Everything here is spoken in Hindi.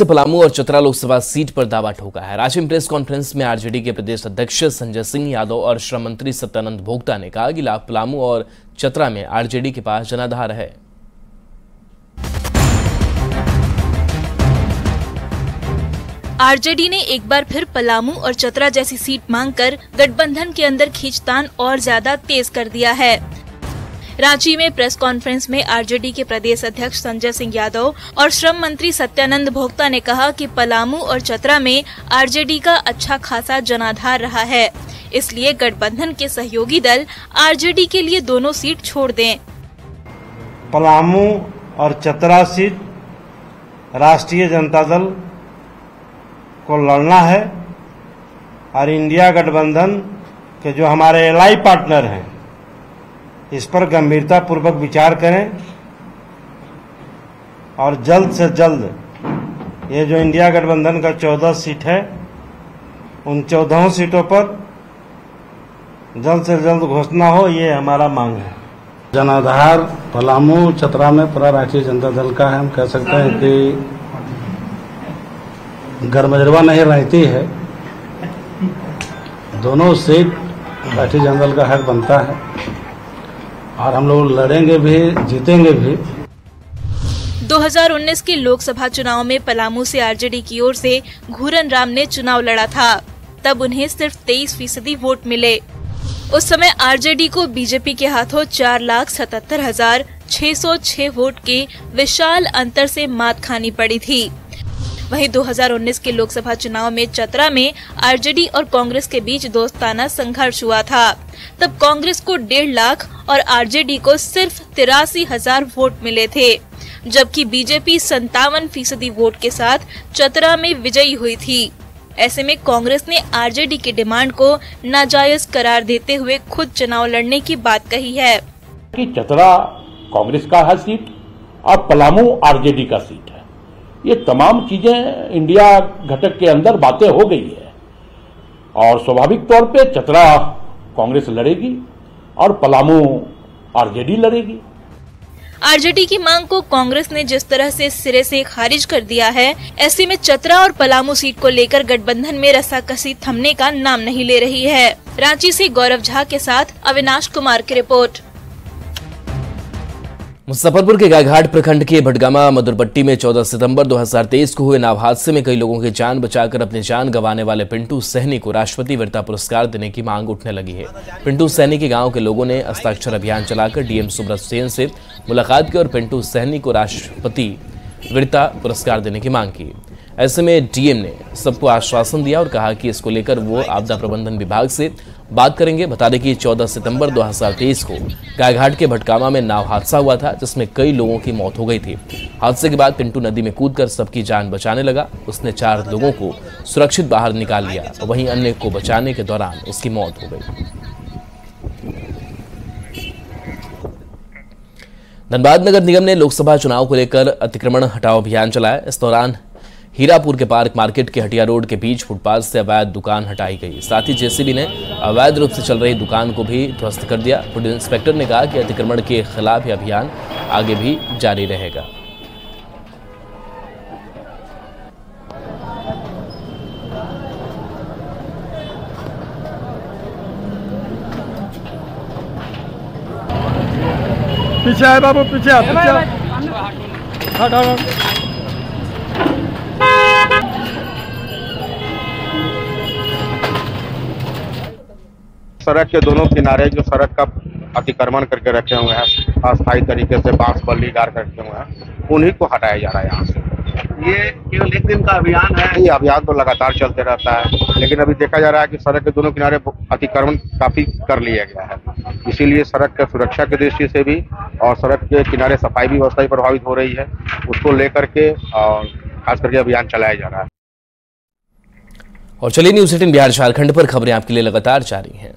से पलामू और चतरा लोकसभा सीट पर दावा ठोका है। रांची में प्रेस कॉन्फ्रेंस में आरजेडी के प्रदेश अध्यक्ष संजय सिंह यादव और श्रम मंत्री सत्यानंद भोक्ता ने कहा कि पलामू और चतरा में आरजेडी के पास जनाधार है। आरजेडी ने एक बार फिर पलामू और चतरा जैसी सीट मांगकर गठबंधन के अंदर खींचतान और ज्यादा तेज कर दिया है। रांची में प्रेस कॉन्फ्रेंस में आरजेडी के प्रदेश अध्यक्ष संजय सिंह यादव और श्रम मंत्री सत्यानंद भोक्ता ने कहा कि पलामू और चतरा में आरजेडी का अच्छा खासा जनाधार रहा है, इसलिए गठबंधन के सहयोगी दल आरजेडी के लिए दोनों सीट छोड़ दें। पलामू और चतरा सीट राष्ट्रीय जनता दल को लड़ना है और इंडिया गठबंधन के जो हमारे एलआई पार्टनर हैं इस पर गंभीरता पूर्वक विचार करें और जल्द से जल्द ये जो इंडिया गठबंधन का 14 सीट है उन 14 सीटों पर जल्द से जल्द घोषणा हो, ये हमारा मांग है। जनाधार पलामू चतरा में पूरा राष्ट्रीय जनता दल का है। हम कह सकते हैं कि गरमजरवा नहीं रहती है, दोनों सीट राष्ट्रीय जनता दल का हक बनता है और हम लोग लड़ेंगे भी, जीतेंगे भी। 2019 के लोकसभा चुनाव में पलामू से आरजेडी की ओर से घूरन राम ने चुनाव लड़ा था, तब उन्हें सिर्फ 23% वोट मिले। उस समय आरजेडी को बीजेपी के हाथों 4,77,606 वोट के विशाल अंतर से मात खानी पड़ी थी। वहीं 2019 के लोकसभा चुनाव में चतरा में आरजेडी और कांग्रेस के बीच दोस्ताना संघर्ष हुआ था। तब कांग्रेस को 1.5 लाख और आरजेडी को सिर्फ 83,000 वोट मिले थे, जबकि बीजेपी 57% वोट के साथ चतरा में विजयी हुई थी। ऐसे में कांग्रेस ने आरजेडी की डिमांड को नाजायज करार देते हुए खुद चुनाव लड़ने की बात कही है कि चतरा कांग्रेस का है सीट और पलामू आरजेडी का सीट है। ये तमाम चीजें इंडिया घटक के अंदर बातें हो गई है और स्वाभाविक तौर पे चतरा कांग्रेस लड़ेगी और पलामू आरजेडी लड़ेगी। आरजेडी की मांग को कांग्रेस ने जिस तरह से सिरे से खारिज कर दिया है, ऐसे में चतरा और पलामू सीट को लेकर गठबंधन में रस्साकसी थमने का नाम नहीं ले रही है। रांची से गौरव झा के साथ अविनाश कुमार की रिपोर्ट। मुजफ्फरपुर के गायघाट प्रखंड के भटगामा मधुरपट्टी में 14 सितंबर 2023 को हुए नाव हादसे में कई लोगों की जान बचाकर अपनी जान गंवाने वाले पिंटू सहनी को राष्ट्रपति वीरता पुरस्कार देने की मांग उठने लगी है। पिंटू सहनी के गांव के लोगों ने हस्ताक्षर अभियान चलाकर डीएम सुब्रत सेन से मुलाकात की और पिंटू सहनी को राष्ट्रपति वीरता पुरस्कार देने की मांग की। ऐसे में डीएम ने सबको आश्वासन दिया और कहा कि इसको लेकर वो आपदा प्रबंधन विभाग से बात करेंगे। बता दें कि 14 सितंबर 2023 को गायघाट के भटगामा में नाव हादसा हुआ था, जिसमें कई लोगों की मौत हो गई थी। हादसे के बाद पिंटू नदी में कूदकर सबकी जान बचाने लगा। उसने 4 लोगों को सुरक्षित बाहर निकाल लिया, वहीं अन्य को बचाने के दौरान उसकी मौत हो गई। धनबाद नगर निगम ने लोकसभा चुनाव को लेकर अतिक्रमण हटाओ अभियान चलाया। इस दौरान हीरापुर के पार्क मार्केट के हटिया रोड के बीच फुटपाथ से अवैध दुकान हटाई गई। साथ ही जेसीबी ने अवैध रूप से चल रही दुकान को भी ध्वस्त कर दिया। फूड इंस्पेक्टर ने कहा कि अतिक्रमण के खिलाफ यह अभियान आगे भी जारी रहेगा। पीछे आए बाबू, पीछे हट। सड़क के दोनों किनारे जो सड़क का अतिक्रमण करके रखे हुए हैं, अस्थायी तरीके से बांस बल्ली गाड़ कर रखे हुए हैं, उन्हीं को हटाया जा रहा है यहाँ से। ये केवल एक दिन का अभियान है? ये अभियान तो लगातार चलते रहता है, लेकिन अभी देखा जा रहा है कि सड़क के दोनों किनारे अतिक्रमण काफी कर लिया गया है। इसीलिए सड़क की सुरक्षा की दृष्टि से भी और सड़क के किनारे सफाई भी व्यवस्था प्रभावित हो रही है, उसको लेकर के और खास करके अभियान चलाया जा रहा है। और चलिए न्यूज़ 18 बिहार झारखंड पर खबरें आपके लिए लगातार जारी हैं।